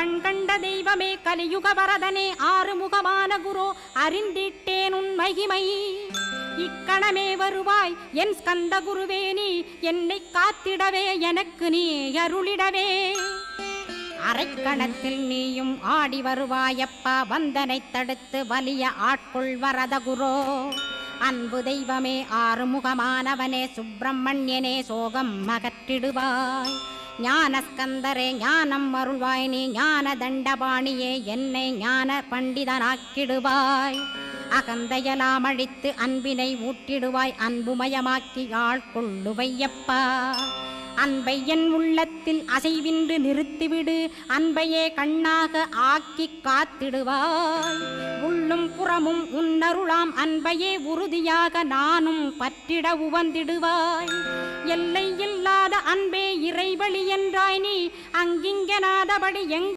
கண் கண்ட தெய்வமே கலியுக வரதனே ஆறுமுகமான குரு அறிந்திட்டேன் உன் மகிமை இக்கணமே வருவாய் என் ஸ்கந்த குருவே நீ என்னை காத்திடவே எனக்கு நீ அருளிடவே அரைக்கணத்தில் நீயும் ஆடி வருவாயப்பா வந்தனை தடுத்து வலிய ஆட்கொள் வரத குரோ அன்பு தெய்வமே ஆறுமுகமானவனே சுப்பிரமணியனே சோகம் அகற்றிடுவாய் ஞானஸ்கந்தரே ஞானம் அருள்வாய் நீ ஞான தண்டபாணியே என்னை ஞான பண்டிதனாக்கிடுவாய் அகந்தையலாம் அழித்து அன்பினை ஊட்டிடுவாய் அன்புமயமாக்கி ஆட்கொள்ளுவையப்பா அன்பை என் உள்ளத்தில் அசைவின்று நிறுத்திவிடு அன்பையே கண்ணாக ஆக்கி காத்திடுவாய் உள்ளும் புறமும் உன்னருளாம் அன்பையே உறுதியாக நானும் பற்றிட உவந்திடுவாய் எல்லை இல்லாத அன்பே இறைவழி என்றாய் நீ அங்கிங்கனாதபடி